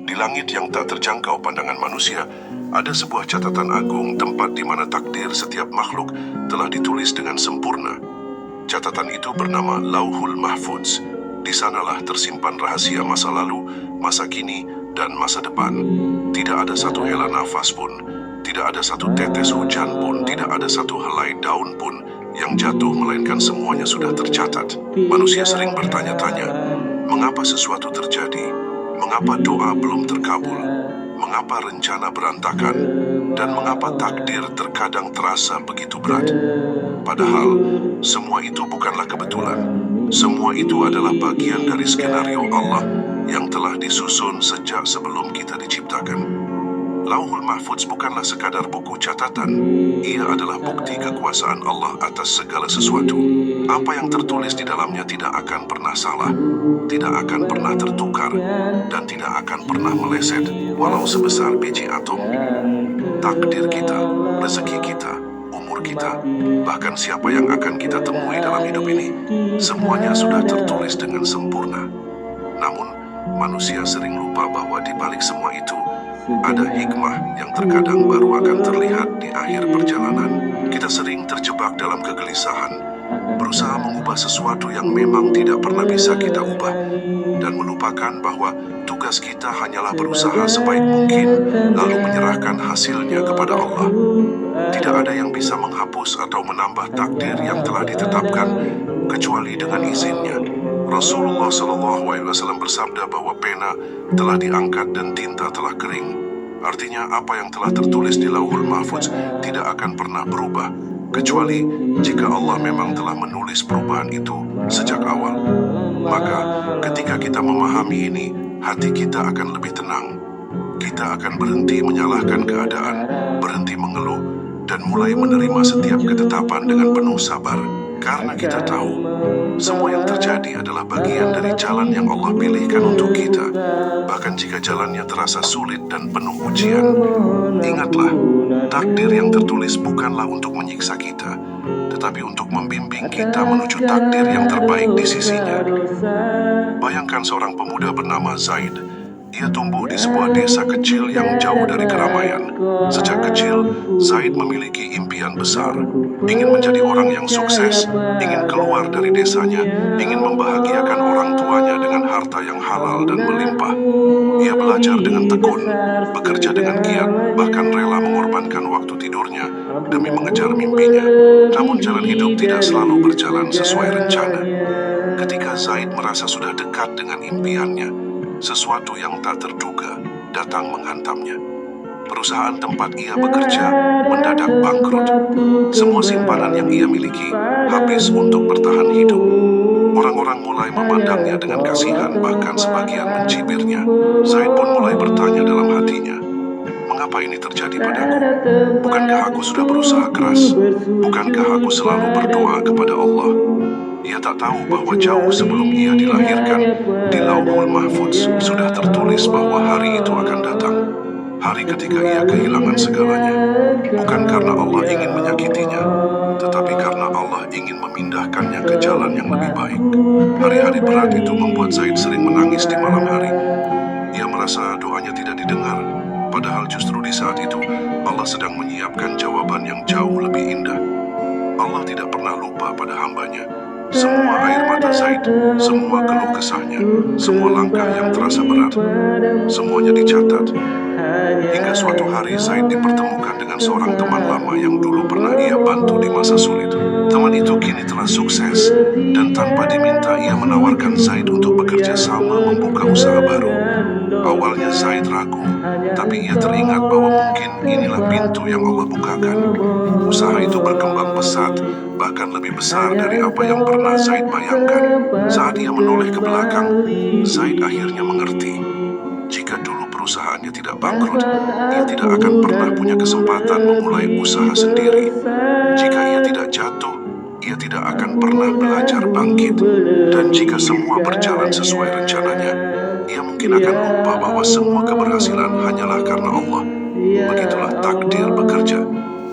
Di langit yang tak terjangkau pandangan manusia, ada sebuah catatan agung, tempat di mana takdir setiap makhluk telah ditulis dengan sempurna. Catatan itu bernama Lauhul Mahfuz. Di sanalah tersimpan rahasia masa lalu, masa kini, dan masa depan. Tidak ada satu hela nafas pun, tidak ada satu tetes hujan pun, tidak ada satu helai daun pun yang jatuh, melainkan semuanya sudah tercatat. Manusia sering bertanya-tanya, mengapa sesuatu terjadi? Mengapa doa belum terkabul? Mengapa rencana berantakan? Dan mengapa takdir terkadang terasa begitu berat? Padahal, semua itu bukanlah kebetulan. Semua itu adalah bagian dari skenario Allah yang telah disusun sejak sebelum kita diciptakan. Lauhul Mahfuz bukanlah sekadar buku catatan. Ia adalah bukti kekuasaan Allah atas segala sesuatu. Apa yang tertulis di dalamnya tidak akan pernah salah, tidak akan pernah tertukar, dan tidak akan pernah meleset, walau sebesar biji atom. Takdir kita, rezeki kita, umur kita, bahkan siapa yang akan kita temui dalam hidup ini, semuanya sudah tertulis dengan sempurna. Namun, manusia sering lupa bahwa di balik semua itu, ada hikmah yang terkadang baru akan terlihat di akhir perjalanan. Kita sering terjebak dalam kegelisahan, berusaha mengubah sesuatu yang memang tidak pernah bisa kita ubah, dan melupakan bahwa tugas kita hanyalah berusaha sebaik mungkin, lalu menyerahkan hasilnya kepada Allah. Tidak ada yang bisa menghapus atau menambah takdir yang telah ditetapkan, kecuali dengan izinnya. Rasulullah SAW bersabda bahwa pena telah diangkat dan tinta telah kering. Artinya apa yang telah tertulis di Lauhul Mahfuz tidak akan pernah berubah, kecuali jika Allah memang telah menulis perubahan itu sejak awal. Maka ketika kita memahami ini, hati kita akan lebih tenang. Kita akan berhenti menyalahkan keadaan, berhenti mengeluh, dan mulai menerima setiap ketetapan dengan penuh sabar. Karena kita tahu, semua yang terjadi adalah bagian dari jalan yang Allah pilihkan untuk kita. Bahkan jika jalannya terasa sulit dan penuh ujian, ingatlah, takdir yang tertulis bukanlah untuk menyiksa kita, tetapi untuk membimbing kita menuju takdir yang terbaik di sisinya. Bayangkan seorang pemuda bernama Zaid. Ia tumbuh di sebuah desa kecil yang jauh dari keramaian. Sejak kecil, Zaid memiliki impian besar. Ingin menjadi orang yang sukses, ingin keluar dari desanya, ingin membahagiakan orang tuanya dengan harta yang halal dan melimpah. Ia belajar dengan tekun, bekerja dengan giat, bahkan rela mengorbankan waktu tidurnya demi mengejar mimpinya. Namun jalan hidup tidak selalu berjalan sesuai rencana. Ketika Zaid merasa sudah dekat dengan impiannya, sesuatu yang tak terduga datang menghantamnya. Perusahaan tempat ia bekerja mendadak bangkrut. Semua simpanan yang ia miliki habis untuk bertahan hidup. Orang-orang mulai memandangnya dengan kasihan, bahkan sebagian mencibirnya. Zaid pun mulai bertanya dalam hatinya, mengapa ini terjadi padaku? Bukankah aku sudah berusaha keras? Bukankah aku selalu berdoa kepada Allah? Ia tak tahu bahwa jauh sebelum ia dilahirkan, di Lauhul Mahfuz sudah tertulis bahwa hari itu akan datang. Hari ketika ia kehilangan segalanya. Bukan karena Allah ingin menyakitinya, tetapi karena Allah ingin memindahkannya ke jalan yang lebih baik. Hari-hari berat itu membuat Zaid sering menangis di malam hari. Ia merasa doanya tidak didengar, padahal justru di saat itu Allah sedang menyiapkan jawaban yang jauh lebih indah. Allah tidak pernah lupa pada hambanya. Semua air mata Zaid, semua keluh kesahnya, semua langkah yang terasa berat, semuanya dicatat. Hingga suatu hari Zaid dipertemukan dengan seorang teman lama yang dulu pernah ia bantu di masa sulit. Teman itu kini telah sukses, dan tanpa diminta ia menawarkan Zaid untuk bekerja sama membuka usaha baru. Awalnya Zaid ragu, tapi ia teringat bahwa mungkin inilah pintu yang Allah bukakan. Usaha itu berkembang pesat, bahkan lebih besar dari apa yang pernah Zaid bayangkan. Saat ia menoleh ke belakang, Zaid akhirnya mengerti. Jika dulu perusahaannya tidak bangkrut, ia tidak akan pernah punya kesempatan memulai usaha sendiri. Jika ia tidak jatuh, ia tidak akan pernah belajar bangkit. Dan jika semua berjalan sesuai rencananya, ia mungkin akan lupa bahwa semua keberhasilan hanyalah karena Allah. Begitulah takdir bekerja.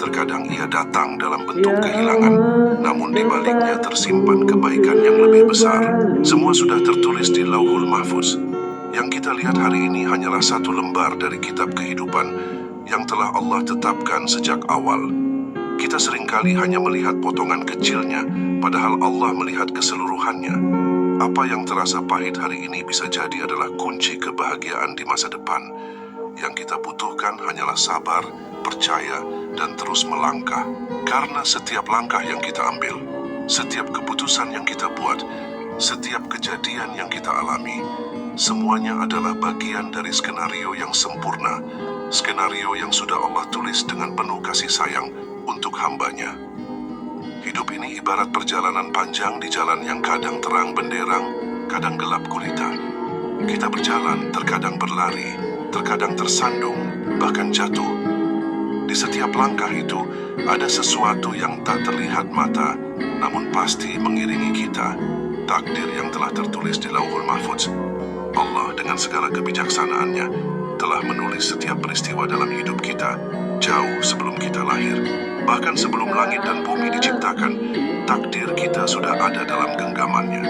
Terkadang ia datang dalam bentuk kehilangan, namun di baliknya tersimpan kebaikan yang lebih besar. Semua sudah tertulis di Lauhul Mahfuz. Yang kita lihat hari ini hanyalah satu lembar dari kitab kehidupan yang telah Allah tetapkan sejak awal. Kita seringkali hanya melihat potongan kecilnya, padahal Allah melihat keseluruhannya. Apa yang terasa pahit hari ini bisa jadi adalah kunci kebahagiaan di masa depan. Yang kita butuhkan hanyalah sabar, percaya, dan terus melangkah. Karena setiap langkah yang kita ambil, setiap keputusan yang kita buat, setiap kejadian yang kita alami, semuanya adalah bagian dari skenario yang sempurna, skenario yang sudah Allah tulis dengan penuh kasih sayang untuk hambanya. Hidup ini ibarat perjalanan panjang di jalan yang kadang terang benderang, kadang gelap gulita. Kita berjalan, terkadang berlari, terkadang tersandung, bahkan jatuh. Di setiap langkah itu, ada sesuatu yang tak terlihat mata, namun pasti mengiringi kita. Takdir yang telah tertulis di Lauhul Mahfudz. Allah dengan segala kebijaksanaannya telah menulis setiap peristiwa dalam hidup kita jauh sebelum kita lahir. Bahkan sebelum langit dan bumi diciptakan, takdir kita sudah ada dalam genggamannya.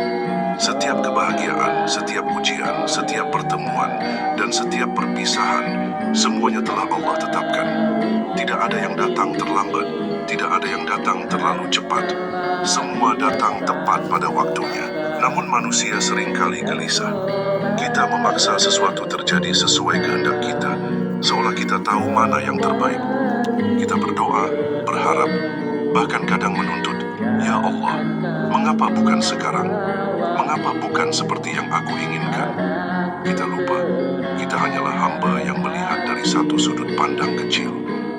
Setiap kebahagiaan, setiap ujian, setiap pertemuan, dan setiap perpisahan, semuanya telah Allah tetapkan. Tidak ada yang datang terlambat, tidak ada yang datang terlalu cepat. Semua datang tepat pada waktunya. Namun manusia seringkali gelisah. Kita memaksa sesuatu terjadi sesuai kehendak kita, seolah kita tahu mana yang terbaik. Kita berdoa, berharap, bahkan kadang menuntut, "Ya Allah, mengapa bukan sekarang? Mengapa bukan seperti yang aku inginkan?" Kita lupa, kita hanyalah hamba yang melihat dari satu sudut pandang kecil,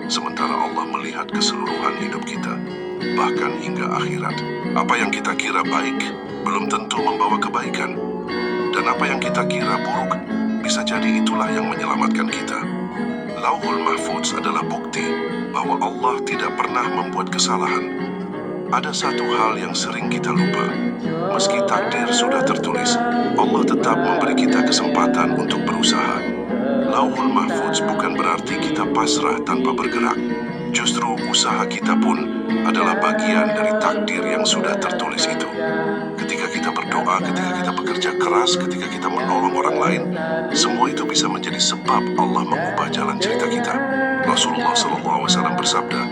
sementara Allah melihat keseluruhan hidup kita, bahkan hingga akhirat. Apa yang kita kira baik, belum tentu membawa kebaikan. Dan apa yang kita kira buruk, bisa jadi itulah yang menyelamatkan kita. Lauhul Mahfudz adalah bukti bahwa Allah tidak pernah membuat kesalahan. Ada satu hal yang sering kita lupa. Meski takdir sudah tertulis, Allah tetap memberi kita kesempatan untuk berusaha. Lauhul Mahfudz bukan berarti kita pasrah tanpa bergerak. Justru usaha kita pun adalah bagian dari takdir yang sudah tertulis itu. Ketika kita berdoa, ketika kita bekerja keras, ketika kita menolong orang lain, semua itu bisa menjadi sebab Allah mengubah jalan cerita kita. Rasulullah SAW bersabda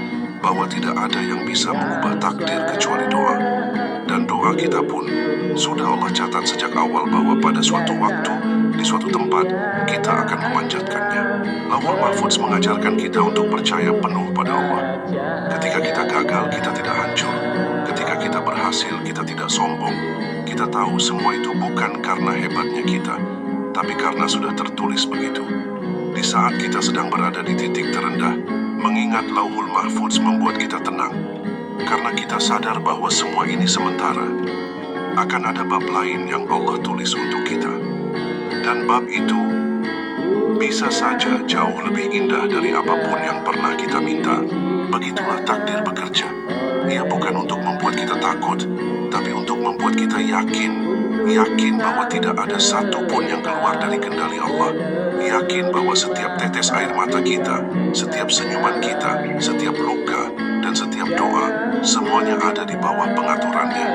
bahwa tidak ada yang bisa mengubah takdir kecuali doa. Dan doa kita pun sudah Allah catat sejak awal bahwa pada suatu waktu, di suatu tempat, kita akan memanjatkannya. Lauhul Mahfudz mengajarkan kita untuk percaya penuh pada Allah. Ketika kita gagal, kita tidak hancur. Ketika kita berhasil, kita tidak sombong. Kita tahu semua itu bukan karena hebatnya kita, tapi karena sudah tertulis begitu. Di saat kita sedang berada di titik terendah, mengingat Lauhul Mahfudz membuat kita tenang. Karena kita sadar bahwa semua ini sementara. Akan ada bab lain yang Allah tulis untuk kita. Dan bab itu bisa saja jauh lebih indah dari apapun yang pernah kita minta. Begitulah takdir bekerja. Ia bukan untuk membuat kita takut, tapi untuk membuat kita yakin bahwa tidak ada satu pun yang keluar dari kendali Allah. Yakin bahwa setiap tetes air mata kita, setiap senyuman kita, setiap luka, dan setiap doa, semuanya ada di bawah pengaturannya.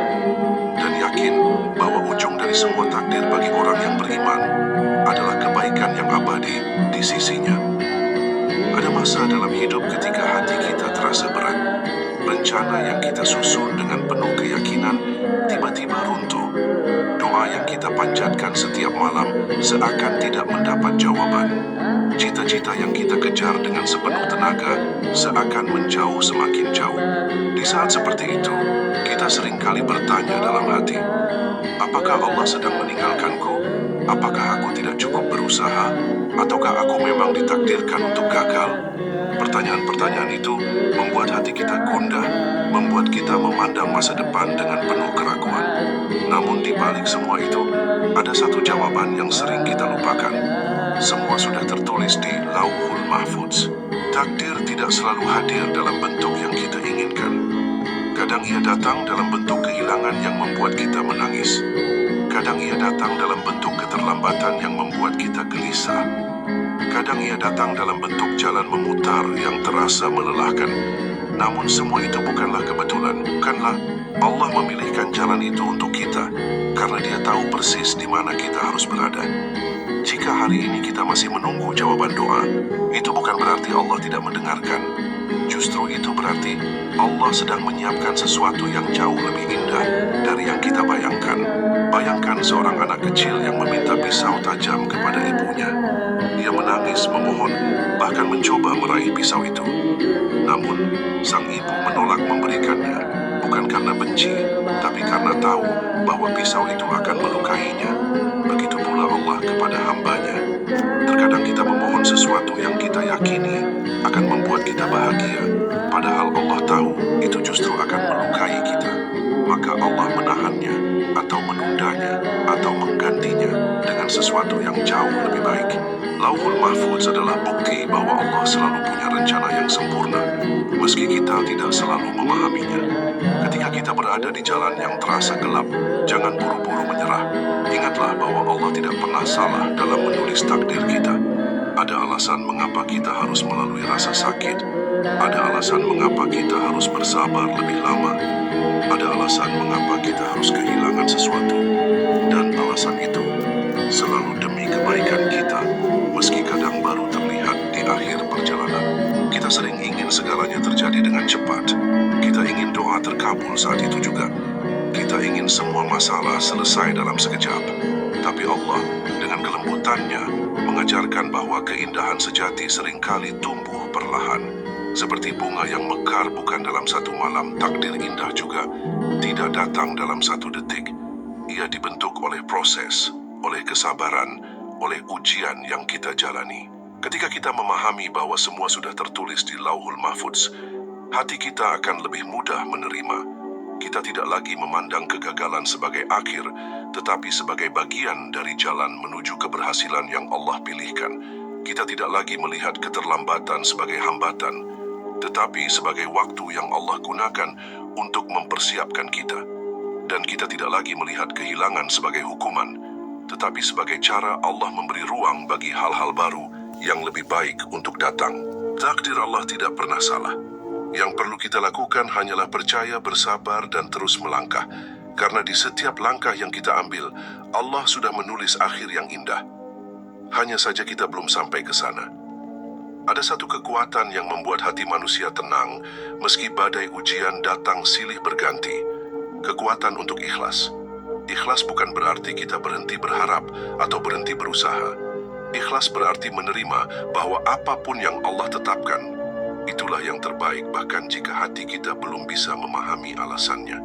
Dan yakin bahwa ujung dari semua takdir bagi orang yang beriman adalah kebaikan yang abadi di sisinya. Ada masa dalam hidup ketika hati kita terasa berat. Rencana yang kita susun dengan penuh keyakinan tiba-tiba runtuh. Doa yang kita panjatkan setiap malam seakan tidak mendapat jawaban. Cita-cita yang kita kejar dengan sepenuh tenaga seakan menjauh semakin jauh. Di saat seperti itu, kita seringkali bertanya dalam hati, apakah Allah sedang meninggalkanku? Apakah aku tidak cukup berusaha? Ataukah aku memang ditakdirkan untuk gagal? Pertanyaan-pertanyaan itu membuat hati kita gundah, membuat kita memandang masa depan dengan penuh keraguan. Namun di balik semua itu, ada satu jawaban yang sering kita lupakan. Semua sudah tertulis di Lauhul Mahfudz. Takdir tidak selalu hadir dalam bentuk yang kita inginkan. Kadang ia datang dalam bentuk kehilangan yang membuat kita menangis. Kadang ia datang dalam bentuk keterlambatan yang membuat kita gelisah. Kadang ia datang dalam bentuk jalan memutar yang terasa melelahkan. Namun semua itu bukanlah kebetulan, bukanlah Allah memilihkan jalan itu untuk kita, karena Dia tahu persis di mana kita harus berada. Jika hari ini kita masih menunggu jawaban doa, itu bukan berarti Allah tidak mendengarkan. Justru itu berarti Allah sedang menyiapkan sesuatu yang jauh lebih indah dari yang kita bayangkan. Bayangkan seorang anak kecil yang meminta pisau tajam kepada ibunya. Dia menangis, memohon, bahkan mencoba meraih pisau itu. Namun, sang ibu menolak memberikannya, bukan karena benci, tapi karena tahu bahwa pisau itu akan melukainya. Begitu pula Allah kepada hambanya. Terkadang kita memohon sesuatu yang kita yakini akan membuat kita bahagia, padahal Allah tahu itu justru akan melukai kita. Maka Allah menahannya, atau menundanya, atau menggantinya dengan sesuatu yang jauh lebih baik. Lauhul Mahfudz adalah bukti bahwa Allah selalu punya rencana yang sempurna, meski kita tidak selalu memahaminya. Ketika kita berada di jalan yang terasa gelap, jangan buru-buru menyerah. Ingatlah bahwa Allah tidak pernah salah dalam menulis takdir kita. Ada alasan mengapa kita harus melalui rasa sakit. Ada alasan mengapa kita harus bersabar lebih lama. Ada alasan mengapa kita harus kehilangan sesuatu. Dan alasan itu selalu demi kebaikan kita, meski kadang baru terlihat di akhir perjalanan. Kita sering ingin segalanya terjadi dengan cepat. Kita ingin doa terkabul saat itu juga. Kita ingin semua masalah selesai dalam sekejap. Tapi Allah, dengan kelembutannya, mengajarkan bahwa keindahan sejati seringkali tumbuh perlahan. Seperti bunga yang mekar bukan dalam satu malam, takdir indah juga tidak datang dalam satu detik. Ia dibentuk oleh proses, oleh kesabaran, oleh ujian yang kita jalani. Ketika kita memahami bahwa semua sudah tertulis di Lauhul Mahfudz, hati kita akan lebih mudah menerima. Kita tidak lagi memandang kegagalan sebagai akhir, tetapi sebagai bagian dari jalan menuju keberhasilan yang Allah pilihkan. Kita tidak lagi melihat keterlambatan sebagai hambatan, tetapi sebagai waktu yang Allah gunakan untuk mempersiapkan kita. Dan kita tidak lagi melihat kehilangan sebagai hukuman, tetapi sebagai cara Allah memberi ruang bagi hal-hal baru yang lebih baik untuk datang. Takdir Allah tidak pernah salah. Yang perlu kita lakukan hanyalah percaya, bersabar, dan terus melangkah. Karena di setiap langkah yang kita ambil, Allah sudah menulis akhir yang indah. Hanya saja kita belum sampai ke sana. Ada satu kekuatan yang membuat hati manusia tenang, meski badai ujian datang silih berganti. Kekuatan untuk ikhlas. Ikhlas bukan berarti kita berhenti berharap atau berhenti berusaha. Ikhlas berarti menerima bahwa apapun yang Allah tetapkan, itulah yang terbaik bahkan jika hati kita belum bisa memahami alasannya.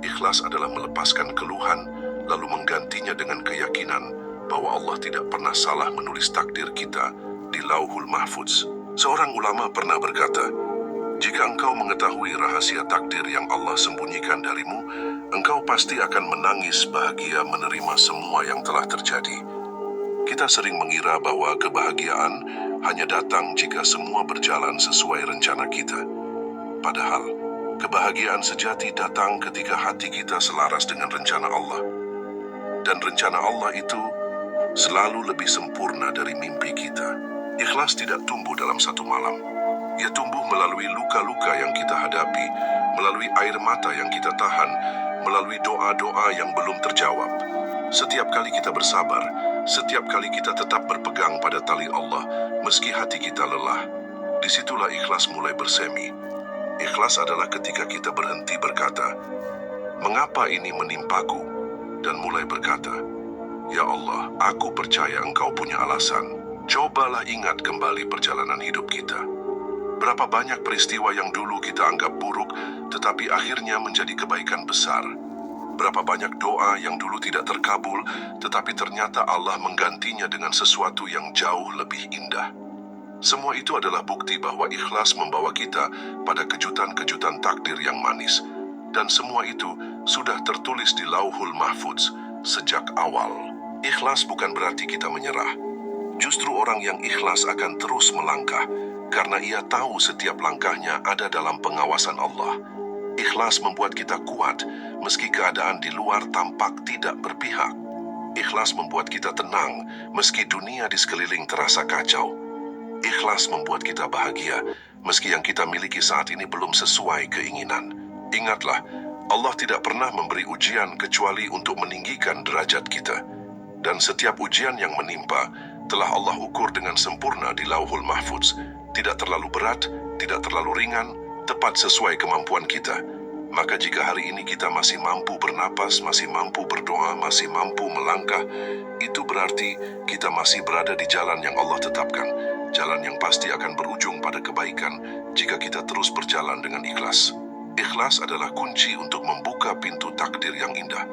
Ikhlas adalah melepaskan keluhan, lalu menggantinya dengan keyakinan bahwa Allah tidak pernah salah menulis takdir kita di Lauhul Mahfudz. Seorang ulama pernah berkata, "Jika engkau mengetahui rahasia takdir yang Allah sembunyikan darimu, engkau pasti akan menangis bahagia menerima semua yang telah terjadi." Kita sering mengira bahwa kebahagiaan hanya datang jika semua berjalan sesuai rencana kita. Padahal, kebahagiaan sejati datang ketika hati kita selaras dengan rencana Allah. Dan rencana Allah itu selalu lebih sempurna dari mimpi kita. Ikhlas tidak tumbuh dalam satu malam. Ia tumbuh melalui luka-luka yang kita hadapi, melalui air mata yang kita tahan, melalui doa-doa yang belum terjawab. Setiap kali kita bersabar, setiap kali kita tetap berpegang pada tali Allah, meski hati kita lelah, disitulah ikhlas mulai bersemi. Ikhlas adalah ketika kita berhenti berkata, "Mengapa ini menimpaku?" dan mulai berkata, "Ya Allah, aku percaya Engkau punya alasan." Cobalah ingat kembali perjalanan hidup kita. Berapa banyak peristiwa yang dulu kita anggap buruk, tetapi akhirnya menjadi kebaikan besar. Berapa banyak doa yang dulu tidak terkabul, tetapi ternyata Allah menggantinya dengan sesuatu yang jauh lebih indah. Semua itu adalah bukti bahwa ikhlas membawa kita pada kejutan-kejutan takdir yang manis. Dan semua itu sudah tertulis di Lauhul Mahfudz sejak awal. Ikhlas bukan berarti kita menyerah. Justru orang yang ikhlas akan terus melangkah, karena ia tahu setiap langkahnya ada dalam pengawasan Allah. Ikhlas membuat kita kuat, meski keadaan di luar tampak tidak berpihak. Ikhlas membuat kita tenang, meski dunia di sekeliling terasa kacau. Ikhlas membuat kita bahagia, meski yang kita miliki saat ini belum sesuai keinginan. Ingatlah, Allah tidak pernah memberi ujian kecuali untuk meninggikan derajat kita. Dan setiap ujian yang menimpa telah Allah ukur dengan sempurna di Lauhul Mahfuz. Tidak terlalu berat, tidak terlalu ringan, tepat sesuai kemampuan kita. Maka jika hari ini kita masih mampu bernapas, masih mampu berdoa, masih mampu melangkah, itu berarti kita masih berada di jalan yang Allah tetapkan. Jalan yang pasti akan berujung pada kebaikan jika kita terus berjalan dengan ikhlas. Ikhlas adalah kunci untuk membuka pintu takdir yang indah.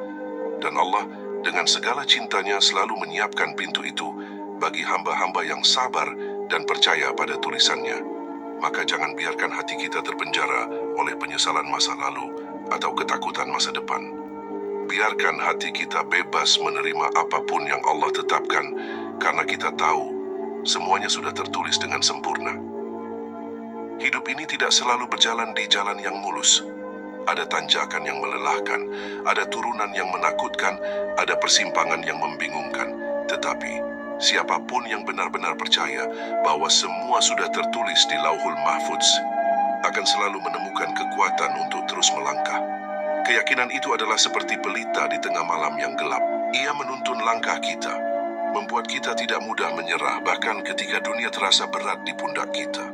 Dan Allah dengan segala cintanya selalu menyiapkan pintu itu bagi hamba-hamba yang sabar dan percaya pada tulisannya. Maka jangan biarkan hati kita terpenjara oleh penyesalan masa lalu atau ketakutan masa depan. Biarkan hati kita bebas menerima apapun yang Allah tetapkan, karena kita tahu semuanya sudah tertulis dengan sempurna. Hidup ini tidak selalu berjalan di jalan yang mulus. Ada tanjakan yang melelahkan, ada turunan yang menakutkan, ada persimpangan yang membingungkan. Tetapi, siapapun yang benar-benar percaya bahwa semua sudah tertulis di Lauhul Mahfuz akan selalu menemukan kekuatan untuk terus melangkah. Keyakinan itu adalah seperti pelita di tengah malam yang gelap. Ia menuntun langkah kita, membuat kita tidak mudah menyerah bahkan ketika dunia terasa berat di pundak kita.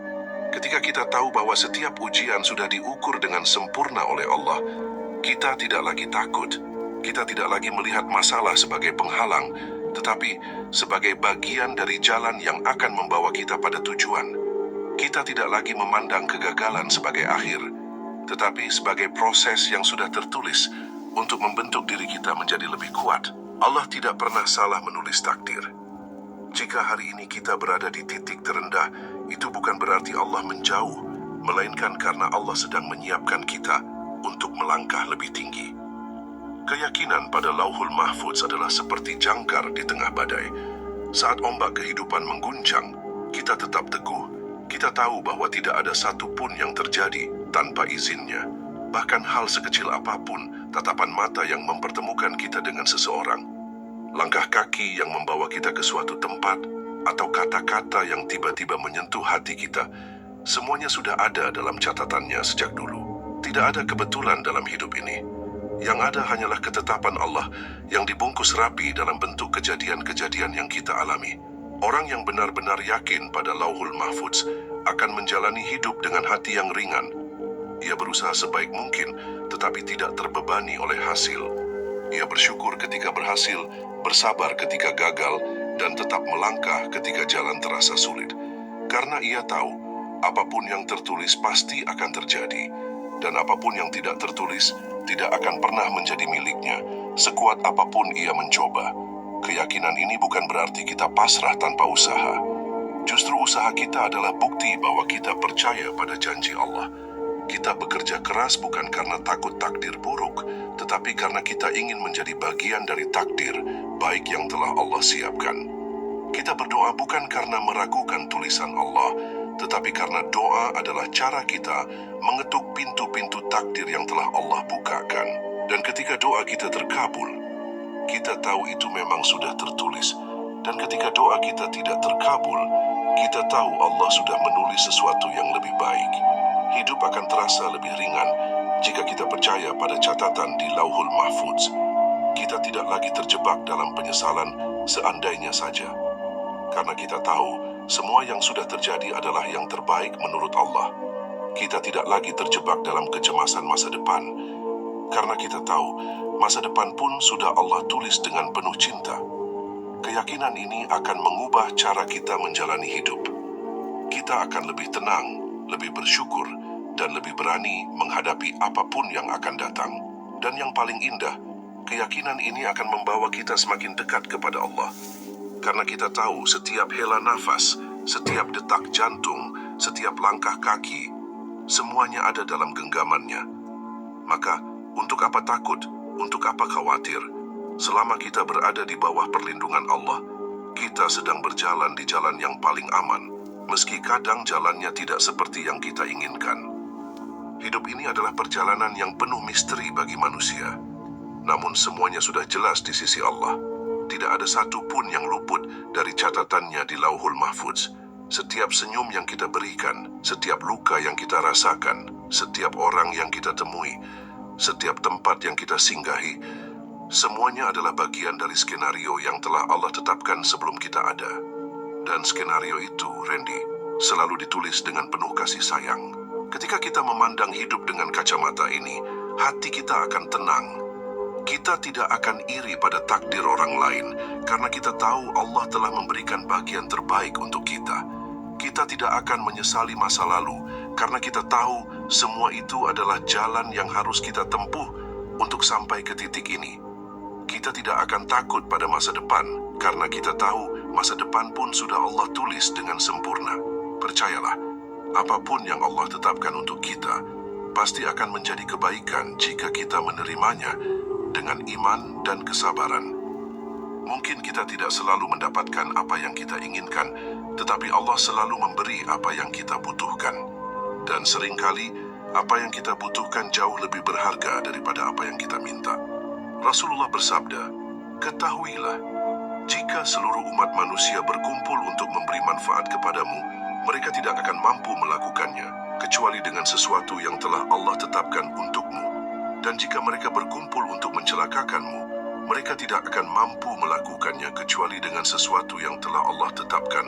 Ketika kita tahu bahwa setiap ujian sudah diukur dengan sempurna oleh Allah, kita tidak lagi takut. Kita tidak lagi melihat masalah sebagai penghalang, tetapi sebagai bagian dari jalan yang akan membawa kita pada tujuan. Kita tidak lagi memandang kegagalan sebagai akhir, tetapi sebagai proses yang sudah tertulis untuk membentuk diri kita menjadi lebih kuat. Allah tidak pernah salah menulis takdir. Jika hari ini kita berada di titik terendah, itu bukan berarti Allah menjauh, melainkan karena Allah sedang menyiapkan kita untuk melangkah lebih tinggi. Keyakinan pada Lauhul Mahfuz adalah seperti jangkar di tengah badai. Saat ombak kehidupan mengguncang, kita tetap teguh. Kita tahu bahwa tidak ada satupun yang terjadi tanpa izinnya. Bahkan hal sekecil apapun, tatapan mata yang mempertemukan kita dengan seseorang, langkah kaki yang membawa kita ke suatu tempat, atau kata-kata yang tiba-tiba menyentuh hati kita, semuanya sudah ada dalam catatannya sejak dulu. Tidak ada kebetulan dalam hidup ini. Yang ada hanyalah ketetapan Allah yang dibungkus rapi dalam bentuk kejadian-kejadian yang kita alami. Orang yang benar-benar yakin pada Lauhul Mahfuz akan menjalani hidup dengan hati yang ringan. Ia berusaha sebaik mungkin, tetapi tidak terbebani oleh hasil. Ia bersyukur ketika berhasil, bersabar ketika gagal, dan tetap melangkah ketika jalan terasa sulit. Karena ia tahu, apapun yang tertulis pasti akan terjadi, dan apapun yang tidak tertulis tidak akan pernah menjadi miliknya, sekuat apapun ia mencoba. Keyakinan ini bukan berarti kita pasrah tanpa usaha. Justru usaha kita adalah bukti bahwa kita percaya pada janji Allah. Kita bekerja keras bukan karena takut takdir buruk, tetapi karena kita ingin menjadi bagian dari takdir baik yang telah Allah siapkan. Kita berdoa bukan karena meragukan tulisan Allah, tetapi karena doa adalah cara kita mengetuk pintu-pintu takdir yang telah Allah bukakan. Dan ketika doa kita terkabul, kita tahu itu memang sudah tertulis. Dan ketika doa kita tidak terkabul, kita tahu Allah sudah menulis sesuatu yang lebih baik. Hidup akan terasa lebih ringan jika kita percaya pada catatan di Lauhul Mahfuz. Kita tidak lagi terjebak dalam penyesalan seandainya saja. Karena kita tahu semua yang sudah terjadi adalah yang terbaik menurut Allah. Kita tidak lagi terjebak dalam kecemasan masa depan. Karena kita tahu masa depan pun sudah Allah tulis dengan penuh cinta. Keyakinan ini akan mengubah cara kita menjalani hidup. Kita akan lebih tenang, lebih bersyukur, dan lebih berani menghadapi apapun yang akan datang. Dan yang paling indah, keyakinan ini akan membawa kita semakin dekat kepada Allah. Karena kita tahu setiap hela nafas, setiap detak jantung, setiap langkah kaki, semuanya ada dalam genggamannya. Maka, untuk apa takut? Untuk apa khawatir? Selama kita berada di bawah perlindungan Allah, kita sedang berjalan di jalan yang paling aman, meski kadang jalannya tidak seperti yang kita inginkan. Hidup ini adalah perjalanan yang penuh misteri bagi manusia. Namun semuanya sudah jelas di sisi Allah. Tidak ada satu pun yang luput dari catatannya di Lauhul Mahfuz. Setiap senyum yang kita berikan, setiap luka yang kita rasakan, setiap orang yang kita temui, setiap tempat yang kita singgahi, Semuanya adalah bagian dari skenario yang telah Allah tetapkan sebelum kita ada. Dan skenario itu, Randy, selalu ditulis dengan penuh kasih sayang. Ketika kita memandang hidup dengan kacamata ini, hati kita akan tenang. Kita tidak akan iri pada takdir orang lain karena kita tahu Allah telah memberikan bagian terbaik untuk kita. Kita tidak akan menyesali masa lalu karena kita tahu semua itu adalah jalan yang harus kita tempuh untuk sampai ke titik ini. Kita tidak akan takut pada masa depan karena kita tahu masa depan pun sudah Allah tulis dengan sempurna. Percayalah, apapun yang Allah tetapkan untuk kita pasti akan menjadi kebaikan jika kita menerimanya dengan iman dan kesabaran. Mungkin kita tidak selalu mendapatkan apa yang kita inginkan, tetapi Allah selalu memberi apa yang kita butuhkan. Dan seringkali, apa yang kita butuhkan jauh lebih berharga daripada apa yang kita minta. Rasulullah bersabda, "Ketahuilah, jika seluruh umat manusia berkumpul untuk memberi manfaat kepadamu, mereka tidak akan mampu melakukannya, kecuali dengan sesuatu yang telah Allah tetapkan untukmu. Dan jika mereka berkumpul untuk mencelakakanmu, mereka tidak akan mampu melakukannya kecuali dengan sesuatu yang telah Allah tetapkan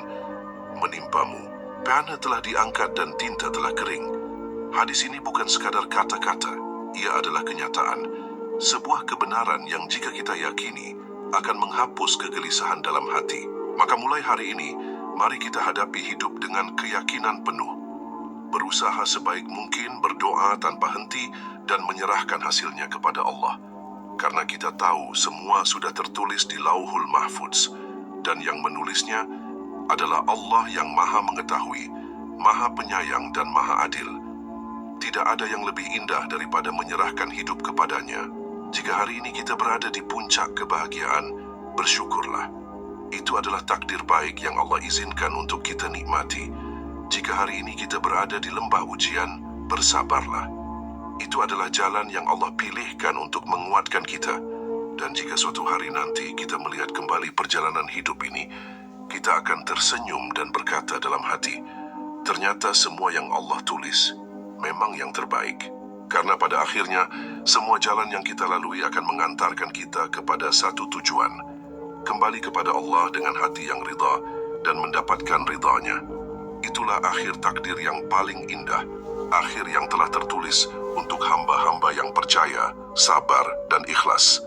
menimpamu." Pena telah diangkat dan tinta telah kering. Hadis ini bukan sekadar kata-kata, ia adalah kenyataan. Sebuah kebenaran yang jika kita yakini akan menghapus kegelisahan dalam hati. Maka mulai hari ini, mari kita hadapi hidup dengan keyakinan penuh. Berusaha sebaik mungkin, berdoa tanpa henti, dan menyerahkan hasilnya kepada Allah. Karena kita tahu semua sudah tertulis di Lauhul Mahfudz, dan yang menulisnya adalah Allah yang Maha Mengetahui, Maha Penyayang, dan Maha Adil. Tidak ada yang lebih indah daripada menyerahkan hidup kepadanya. Jika hari ini kita berada di puncak kebahagiaan, bersyukurlah. Itu adalah takdir baik yang Allah izinkan untuk kita nikmati. Jika hari ini kita berada di lembah ujian, bersabarlah. Itu adalah jalan yang Allah pilihkan untuk menguatkan kita. Dan jika suatu hari nanti kita melihat kembali perjalanan hidup ini, kita akan tersenyum dan berkata dalam hati, ternyata semua yang Allah tulis memang yang terbaik. Karena pada akhirnya, semua jalan yang kita lalui akan mengantarkan kita kepada satu tujuan. Kembali kepada Allah dengan hati yang ridha dan mendapatkan ridhanya. Itulah akhir takdir yang paling indah, akhir yang telah tertulis untuk hamba-hamba yang percaya, sabar, dan ikhlas.